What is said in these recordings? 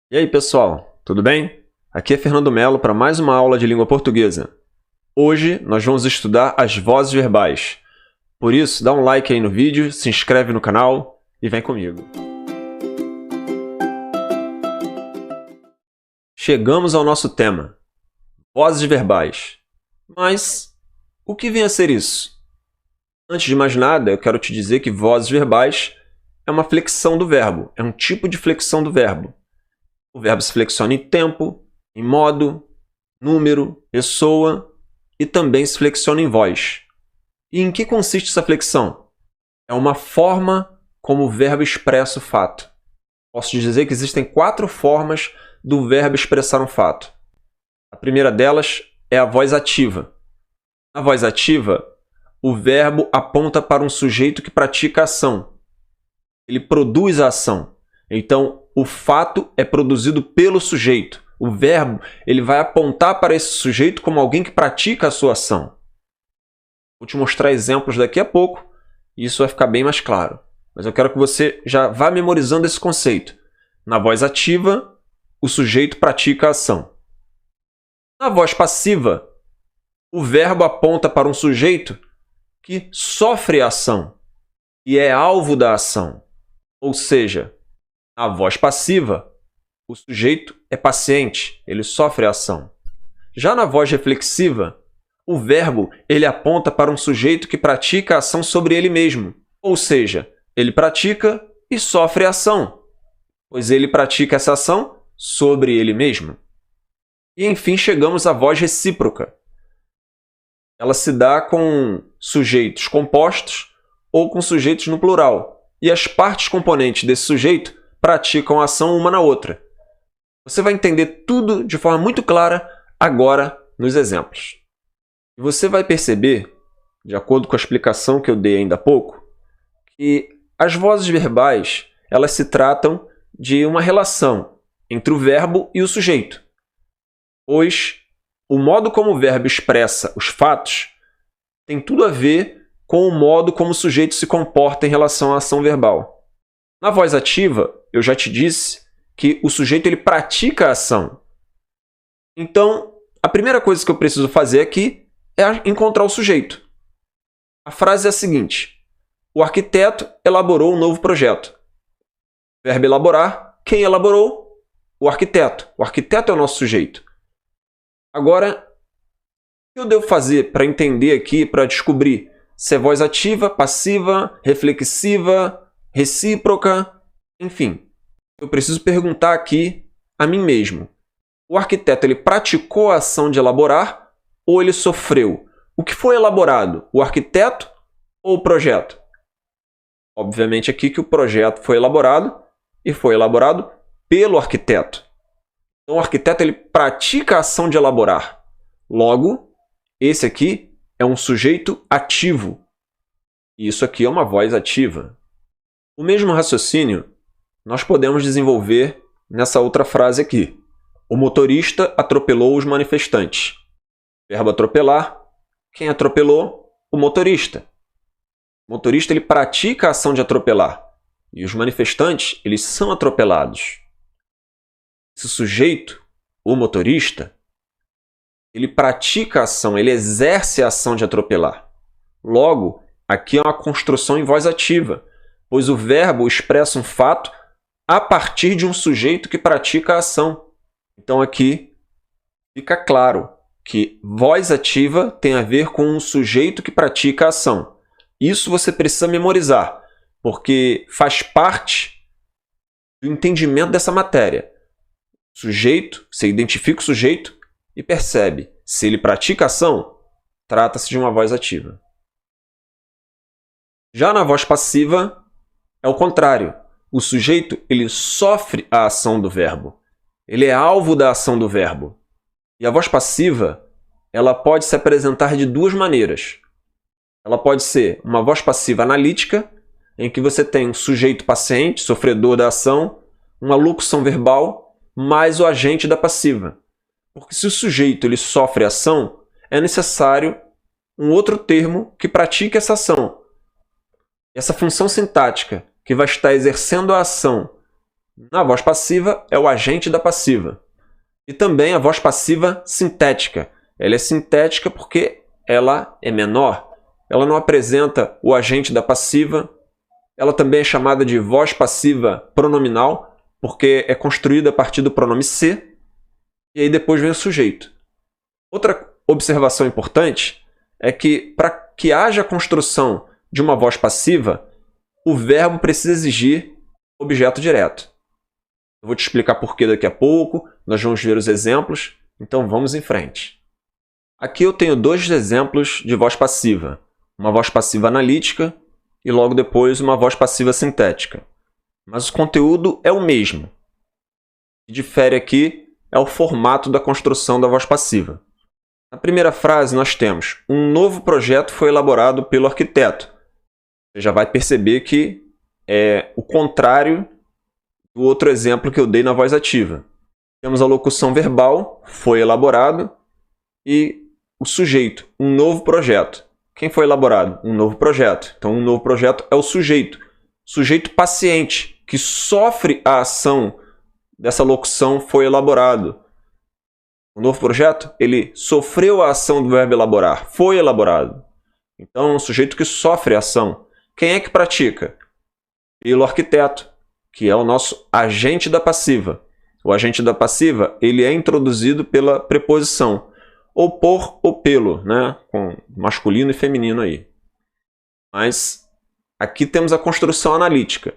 E aí, pessoal, tudo bem? Aqui é Fernando Melo para mais uma aula de língua portuguesa. Hoje nós vamos estudar as vozes verbais. Por isso, dá um like aí no vídeo, se inscreve no canal e vem comigo. Chegamos ao nosso tema, vozes verbais. Mas o que vem a ser isso? Antes de mais nada, eu quero te dizer que vozes verbais é uma flexão do verbo, é um tipo de flexão do verbo. O verbo se flexiona em tempo, em modo, número, pessoa e também se flexiona em voz. E em que consiste essa flexão? É uma forma como o verbo expressa o fato. Posso dizer que existem 4 formas do verbo expressar um fato. A primeira delas é a voz ativa. Na voz ativa, o verbo aponta para um sujeito que pratica a ação. Ele produz a ação. Então, o fato é produzido pelo sujeito. O verbo ele vai apontar para esse sujeito como alguém que pratica a sua ação. Vou te mostrar exemplos daqui a pouco e isso vai ficar bem mais claro. Mas eu quero que você já vá memorizando esse conceito. Na voz ativa, o sujeito pratica a ação. Na voz passiva, o verbo aponta para um sujeito que sofre a ação e é alvo da ação. Ou seja, na voz passiva, o sujeito é paciente, ele sofre a ação. Já na voz reflexiva, o verbo ele aponta para um sujeito que pratica a ação sobre ele mesmo. Ou seja, ele pratica e sofre a ação, pois ele pratica essa ação sobre ele mesmo. E, enfim, chegamos à voz recíproca. Ela se dá com sujeitos compostos ou com sujeitos no plural. E as partes componentes desse sujeito praticam a ação uma na outra. Você vai entender tudo de forma muito clara agora nos exemplos. E você vai perceber, de acordo com a explicação que eu dei ainda há pouco, que as vozes verbais elas se tratam de uma relação entre o verbo e o sujeito, pois o modo como o verbo expressa os fatos tem tudo a ver com o modo como o sujeito se comporta em relação à ação verbal. Na voz ativa, eu já te disse que o sujeito ele pratica a ação. Então, a primeira coisa que eu preciso fazer aqui é encontrar o sujeito. A frase é a seguinte: o arquiteto elaborou um novo projeto. Verbo elaborar, quem elaborou? O arquiteto. O arquiteto é o nosso sujeito. Agora, o que eu devo fazer para entender aqui, para descobrir se é voz ativa, passiva, reflexiva, recíproca, enfim? Eu preciso perguntar aqui a mim mesmo. O arquiteto ele praticou a ação de elaborar ou ele sofreu? O que foi elaborado? O arquiteto ou o projeto? Obviamente aqui que o projeto foi elaborado e foi elaborado pelo arquiteto. Então o arquiteto ele pratica a ação de elaborar. Logo, esse aqui é um sujeito ativo. E isso aqui é uma voz ativa. O mesmo raciocínio nós podemos desenvolver nessa outra frase aqui. O motorista atropelou os manifestantes. Verbo atropelar. Quem atropelou? O motorista. O motorista ele pratica a ação de atropelar. E os manifestantes eles são atropelados. Esse sujeito, o motorista, ele pratica a ação, ele exerce a ação de atropelar. Logo, aqui é uma construção em voz ativa, pois o verbo expressa um fato a partir de um sujeito que pratica a ação. Então aqui fica claro que voz ativa tem a ver com um sujeito que pratica a ação. Isso você precisa memorizar, porque faz parte do entendimento dessa matéria. Sujeito, você identifica o sujeito e percebe se ele pratica a ação, trata-se de uma voz ativa. Já na voz passiva, é o contrário. O sujeito ele sofre a ação do verbo. Ele é alvo da ação do verbo. E a voz passiva ela pode se apresentar de 2 maneiras. Ela pode ser uma voz passiva analítica, em que você tem um sujeito paciente, sofredor da ação, uma locução verbal, mais o agente da passiva. Porque se o sujeito ele sofre a ação, é necessário um outro termo que pratique essa ação. Essa função sintática que vai estar exercendo a ação Na voz passiva é o agente da passiva. E também a voz passiva sintética. Ela é sintética porque ela é menor. Ela não apresenta o agente da passiva. Ela também é chamada de voz passiva pronominal, porque é construída a partir do pronome se, e aí depois vem o sujeito. Outra observação importante é que, para que haja a construção de uma voz passiva, o verbo precisa exigir objeto direto. Eu vou te explicar por que daqui a pouco, nós vamos ver os exemplos, então vamos em frente. Aqui eu tenho dois exemplos de voz passiva, uma voz passiva analítica e logo depois uma voz passiva sintética. Mas o conteúdo é o mesmo. O que difere aqui é o formato da construção da voz passiva. Na primeira frase nós temos: um novo projeto foi elaborado pelo arquiteto. Você já vai perceber que é o contrário do outro exemplo que eu dei na voz ativa. Temos a locução verbal, foi elaborado, e o sujeito, um novo projeto. Quem foi elaborado? Um novo projeto. Então, um novo projeto é o sujeito. Sujeito paciente, que sofre a ação dessa locução foi elaborado. O novo projeto, ele sofreu a ação do verbo elaborar, foi elaborado. Então, é um sujeito que sofre a ação. Quem é que pratica? Pelo arquiteto, que é o nosso agente da passiva. O agente da passiva, ele é introduzido pela preposição ou por ou pelo, né? Com masculino e feminino aí. Mas aqui temos a construção analítica.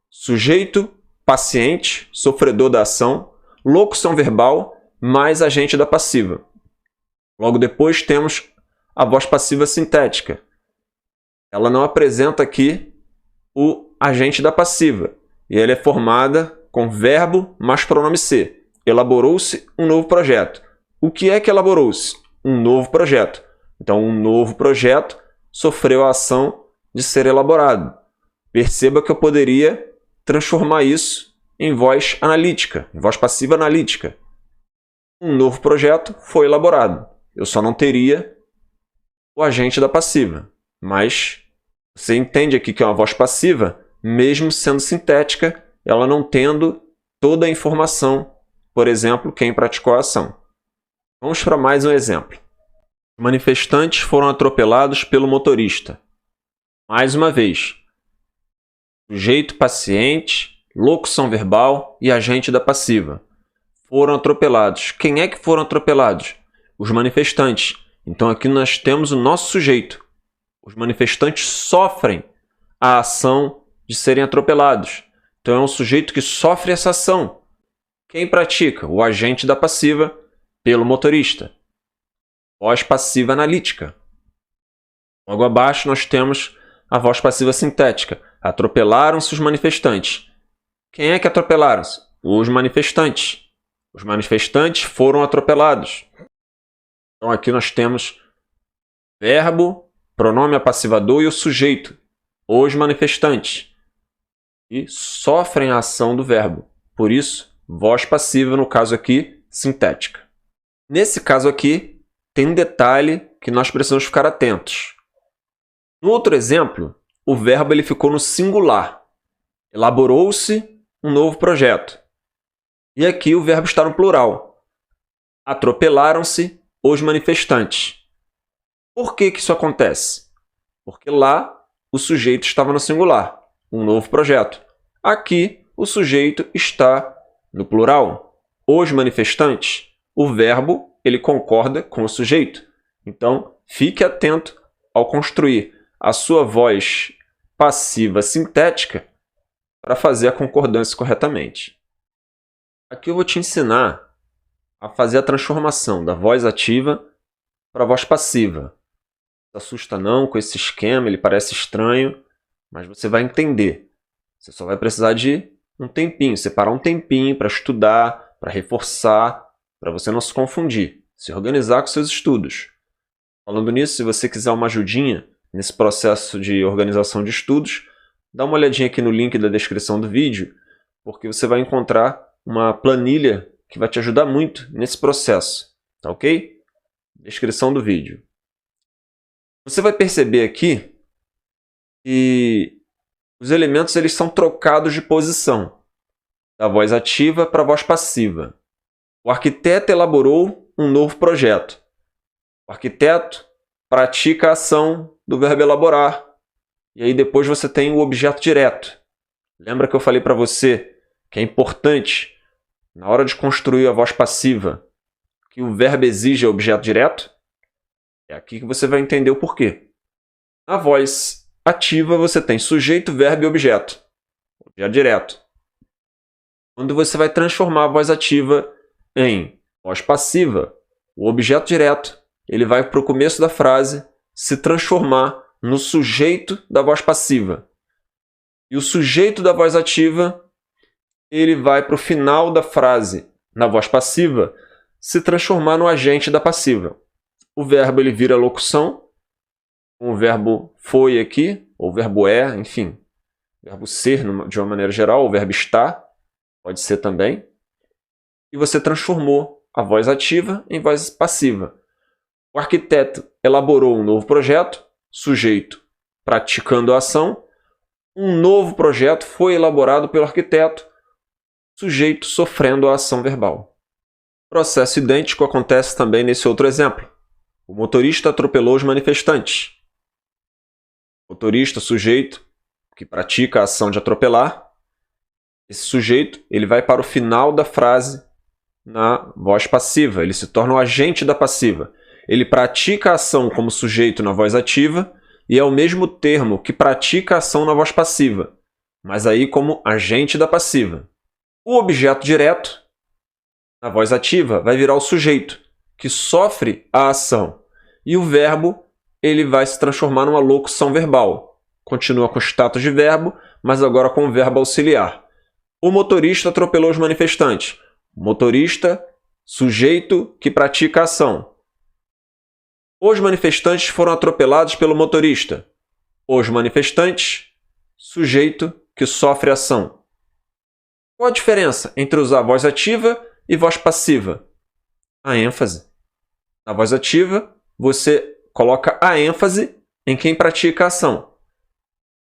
Sujeito, paciente, sofredor da ação, locução verbal, mais agente da passiva. Logo depois temos a voz passiva sintética. Ela não apresenta aqui o agente da passiva. E ela é formada com verbo mais pronome se. Elaborou-se um novo projeto. O que é que elaborou-se? Um novo projeto. Então, um novo projeto sofreu a ação de ser elaborado. Perceba que eu poderia transformar isso em voz analítica, em voz passiva analítica. Um novo projeto foi elaborado. Eu só não teria o agente da passiva. Mas você entende aqui que é uma voz passiva, mesmo sendo sintética, ela não tendo toda a informação, por exemplo, quem praticou a ação. Vamos para mais um exemplo. Os manifestantes foram atropelados pelo motorista. Mais uma vez, sujeito paciente, locução verbal e agente da passiva. Foram atropelados. Quem é que foram atropelados? Os manifestantes. Então aqui nós temos o nosso sujeito. Os manifestantes sofrem a ação de serem atropelados. Então é um sujeito que sofre essa ação. Quem pratica? O agente da passiva pelo motorista. Voz passiva analítica. Logo abaixo nós temos a voz passiva sintética. Atropelaram-se os manifestantes. Quem é que atropelaram-se? Os manifestantes. Os manifestantes foram atropelados. Então aqui nós temos verbo, pronome apassivador e o sujeito. Os manifestantes. E sofrem a ação do verbo. Por isso, voz passiva, no caso aqui, sintética. Nesse caso aqui, tem um detalhe que nós precisamos ficar atentos. No outro exemplo, o verbo ele ficou no singular. Elaborou-se um novo projeto. E aqui o verbo está no plural. Atropelaram-se os manifestantes. Por que isso acontece? Porque lá o sujeito estava no singular, um novo projeto. Aqui o sujeito está no plural. Os manifestantes, o verbo ele concorda com o sujeito. Então, fique atento ao construir a sua voz passiva sintética para fazer a concordância corretamente. Aqui eu vou te ensinar a fazer a transformação da voz ativa para a voz passiva. Não se assusta não com esse esquema, ele parece estranho, mas você vai entender. Você só vai precisar de um tempinho, separar um tempinho para estudar, para reforçar, para você não se confundir, se organizar com seus estudos. Falando nisso, se você quiser uma ajudinha nesse processo de organização de estudos, dá uma olhadinha aqui no link da descrição do vídeo, porque você vai encontrar uma planilha que vai te ajudar muito nesse processo, tá ok? Descrição do vídeo. Você vai perceber aqui que os elementos eles são trocados de posição. da voz ativa para a voz passiva. O arquiteto elaborou um novo projeto. O arquiteto pratica a ação do verbo elaborar. E aí depois você tem o objeto direto. Lembra que eu falei para você que é importante, na hora de construir a voz passiva, que o verbo exige objeto direto? É aqui que você vai entender o porquê. Na voz ativa você tem sujeito, verbo e objeto. Objeto direto. Quando você vai transformar a voz ativa em voz passiva, o objeto direto ele vai para o começo da frase se transformar no sujeito da voz passiva. E o sujeito da voz ativa ele vai para o final da frase, na voz passiva, se transformar no agente da passiva. O verbo ele vira locução, o verbo foi aqui, ou o verbo é, enfim, o verbo ser de uma maneira geral, o verbo estar, pode ser também. E você transformou a voz ativa em voz passiva. O arquiteto elaborou um novo projeto, sujeito praticando a ação. Um novo projeto foi elaborado pelo arquiteto, sujeito sofrendo a ação verbal. Processo idêntico acontece também nesse outro exemplo. O motorista atropelou os manifestantes. Motorista, sujeito, que pratica a ação de atropelar. Esse sujeito ele vai para o final da frase na voz passiva. Ele se torna o agente da passiva. Ele pratica a ação como sujeito na voz ativa e é o mesmo termo que pratica a ação na voz passiva, mas aí como agente da passiva. O objeto direto, na voz ativa, vai virar o sujeito, que sofre a ação. E o verbo ele vai se transformar numa locução verbal. Continua com status de verbo, mas agora com o verbo auxiliar. O motorista atropelou os manifestantes. Motorista, sujeito que pratica a ação. Os manifestantes foram atropelados pelo motorista. Os manifestantes, sujeito que sofre a ação. Qual a diferença entre usar voz ativa e voz passiva? A ênfase. Na voz ativa, você coloca a ênfase em quem pratica a ação.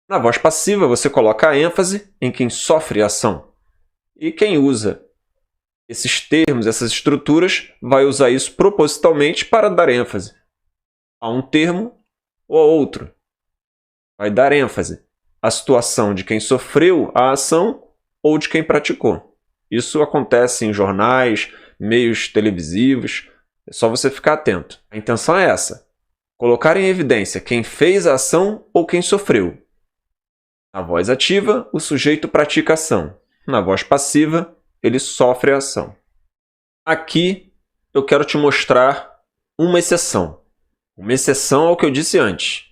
Na voz passiva, você coloca a ênfase em quem sofre a ação. E quem usa esses termos, essas estruturas, vai usar isso propositalmente para dar ênfase a um termo ou a outro. Vai dar ênfase à situação de quem sofreu a ação ou de quem praticou. Isso acontece em jornais, meios televisivos. É só você ficar atento. A intenção é essa: colocar em evidência quem fez a ação ou quem sofreu. Na voz ativa, o sujeito pratica a ação. Na voz passiva, ele sofre a ação. Aqui eu quero te mostrar uma exceção. Uma exceção ao que eu disse antes.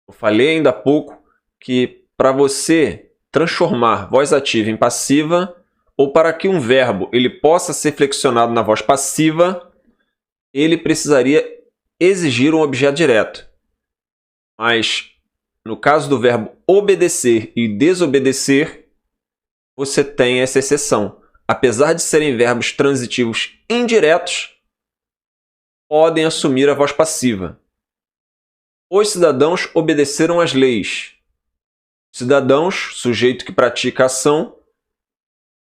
Eu falei ainda há pouco que para você transformar voz ativa em passiva, ou para que um verbo ele possa ser flexionado na voz passiva, ele precisaria exigir um objeto direto. Mas, no caso do verbo obedecer e desobedecer, você tem essa exceção. Apesar de serem verbos transitivos indiretos, podem assumir a voz passiva. Os cidadãos obedeceram às leis. Cidadãos, sujeito que pratica a ação,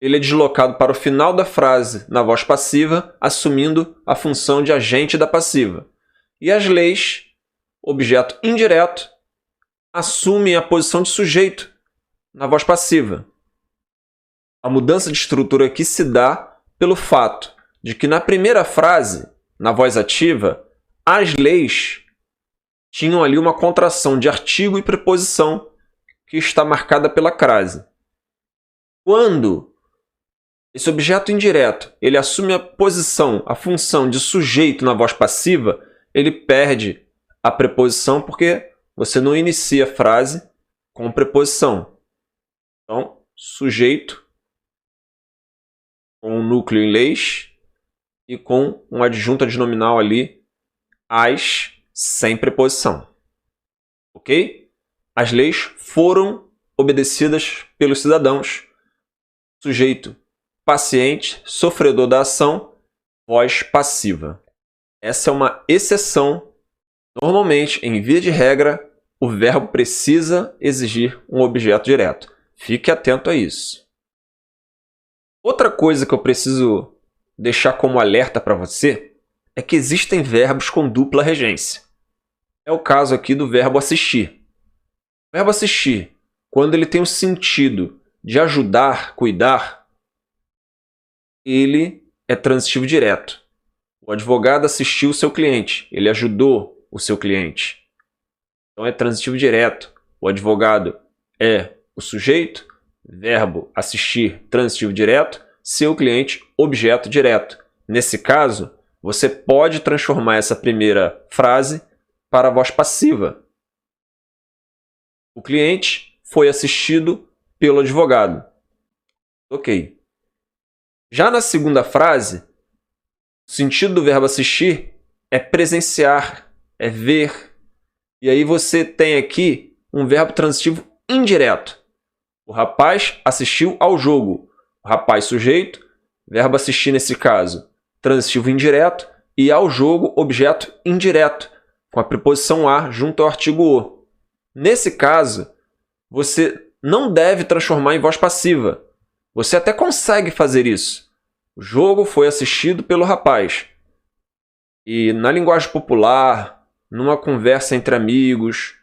ele é deslocado para o final da frase na voz passiva, assumindo a função de agente da passiva. E as leis, objeto indireto, assumem a posição de sujeito na voz passiva. A mudança de estrutura aqui se dá pelo fato de que na primeira frase, na voz ativa, as leis tinham ali uma contração de artigo e preposição que está marcada pela crase. Quando esse objeto indireto ele assume a posição, a função de sujeito na voz passiva, ele perde a preposição porque você não inicia a frase com preposição. Então, sujeito com um núcleo em leis e com um adjunto adnominal ali, as, sem preposição. Ok? As leis foram obedecidas pelos cidadãos. Sujeito paciente, sofredor da ação, voz passiva. Essa é uma exceção. Normalmente, em via de regra, o verbo precisa exigir um objeto direto. Fique atento a isso. Outra coisa que eu preciso deixar como alerta para você é que existem verbos com dupla regência. É o caso aqui do verbo assistir. O verbo assistir, quando ele tem o sentido de ajudar, cuidar, ele é transitivo direto. O advogado assistiu o seu cliente, ele ajudou o seu cliente. Então é transitivo direto. O advogado é o sujeito, verbo assistir, transitivo direto, seu cliente, objeto direto. Nesse caso, você pode transformar essa primeira frase para a voz passiva. O cliente foi assistido pelo advogado. Ok. Já na segunda frase, o sentido do verbo assistir é presenciar, é ver. E aí você tem aqui um verbo transitivo indireto. O rapaz assistiu ao jogo. O rapaz sujeito, verbo assistir nesse caso, transitivo indireto, e ao jogo, objeto indireto, com a preposição a junto ao artigo o. Nesse caso, você não deve transformar em voz passiva. Você até consegue fazer isso. O jogo foi assistido pelo rapaz. E na linguagem popular, numa conversa entre amigos,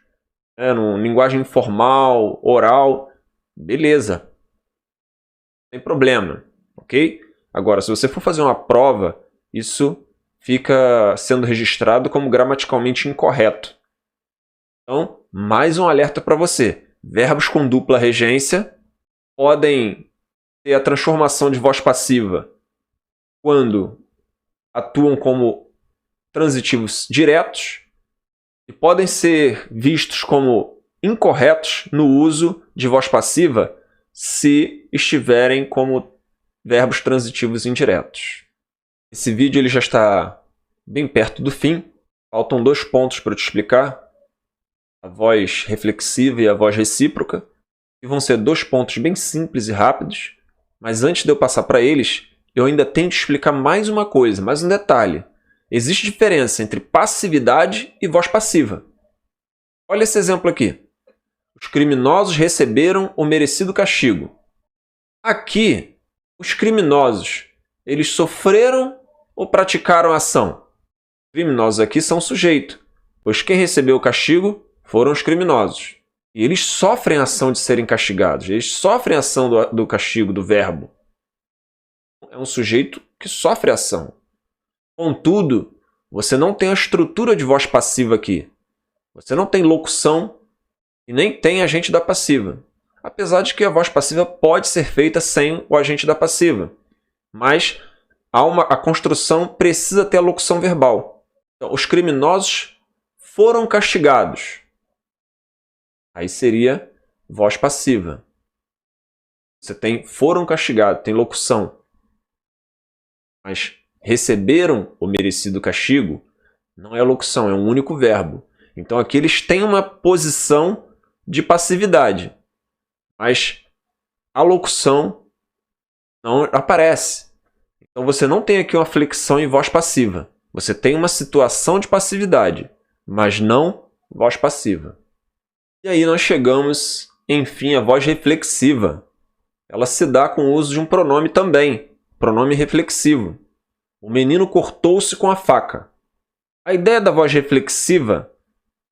numa linguagem informal, oral, beleza. Sem problema, ok? Agora, se você for fazer uma prova, isso fica sendo registrado como gramaticalmente incorreto. Então, mais um alerta para você. Verbos com dupla regência podem ter a transformação de voz passiva quando atuam como transitivos diretos e podem ser vistos como incorretos no uso de voz passiva se estiverem como verbos transitivos indiretos. Esse vídeo ele já está bem perto do fim. Faltam 2 pontos para eu te explicar. A voz reflexiva e a voz recíproca. E vão ser 2 pontos bem simples e rápidos. Mas antes de eu passar para eles, eu ainda tenho que explicar mais uma coisa, mais um detalhe. Existe diferença entre passividade e voz passiva. Olha esse exemplo aqui. Os criminosos receberam o merecido castigo. Aqui, os criminosos, eles sofreram ou praticaram a ação? Os criminosos aqui são o sujeito, pois quem recebeu o castigo foram os criminosos. E eles sofrem a ação de serem castigados, eles sofrem a ação do castigo, do verbo. É um sujeito que sofre a ação. Contudo, você não tem a estrutura de voz passiva aqui. Você não tem locução e nem tem agente da passiva. Apesar de que a voz passiva pode ser feita sem o agente da passiva. Mas a construção precisa ter a locução verbal. Então, os criminosos foram castigados. Aí seria voz passiva. Você tem foram castigados, tem locução. Mas receberam o merecido castigo não é locução, é um único verbo. Então aqui eles têm uma posição de passividade, mas a locução não aparece. Então você não tem aqui uma flexão em voz passiva. Você tem uma situação de passividade, mas não voz passiva. E aí nós chegamos, enfim, à voz reflexiva. Ela se dá com o uso de um pronome também, pronome reflexivo. O menino cortou-se com a faca. A ideia da voz reflexiva,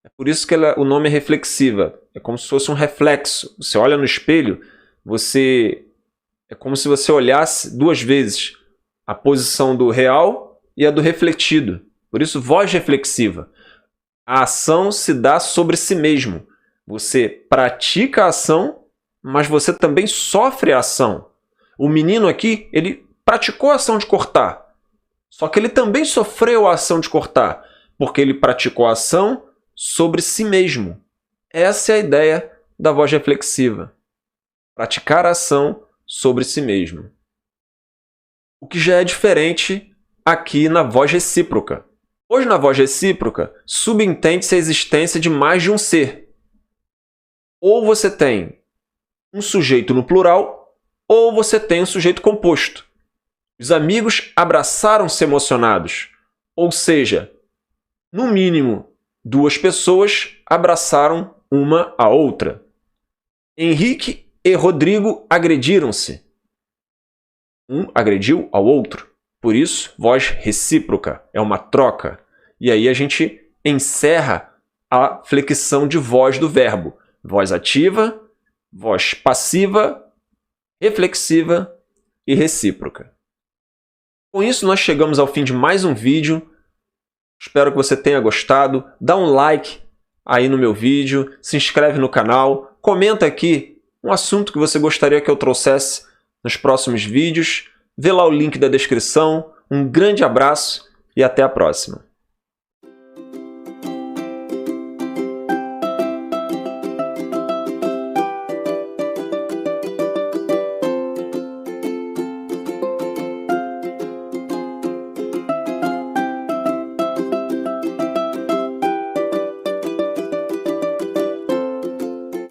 é por isso que o nome é reflexiva. É como se fosse um reflexo. Você olha no espelho, é como se você olhasse 2 vezes a posição do real e a do refletido. Por isso, voz reflexiva. A ação se dá sobre si mesmo. Você pratica a ação, mas você também sofre a ação. O menino aqui, ele praticou a ação de cortar. Só que ele também sofreu a ação de cortar, porque ele praticou a ação sobre si mesmo. Essa é a ideia da voz reflexiva. Praticar a ação sobre si mesmo. O que já é diferente aqui na voz recíproca. Hoje, na voz recíproca, subentende-se a existência de mais de um ser. Ou você tem um sujeito no plural, ou você tem um sujeito composto. Os amigos abraçaram-se emocionados. Ou seja, no mínimo, 2 pessoas abraçaram uma a outra. Henrique e Rodrigo agrediram-se. Um agrediu ao outro. Por isso, voz recíproca, é uma troca. E aí a gente encerra a flexão de voz do verbo. Voz ativa, voz passiva, reflexiva e recíproca. Com isso, nós chegamos ao fim de mais um vídeo. Espero que você tenha gostado. Dá um like aí no meu vídeo, se inscreve no canal, comenta aqui um assunto que você gostaria que eu trouxesse nos próximos vídeos. Vê lá o link da descrição. Um grande abraço e até a próxima.